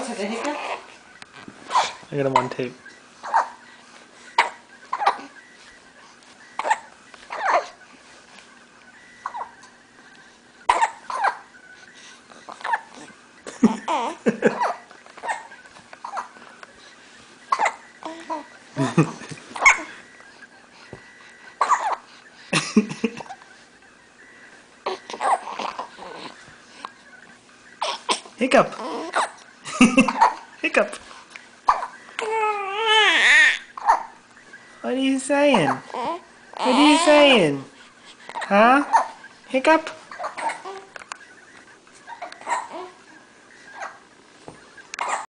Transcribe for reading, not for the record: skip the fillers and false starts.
else has a hiccup? I got him on tape. Hiccup. Hiccup. What are you saying? What are you saying? Huh? Hiccup?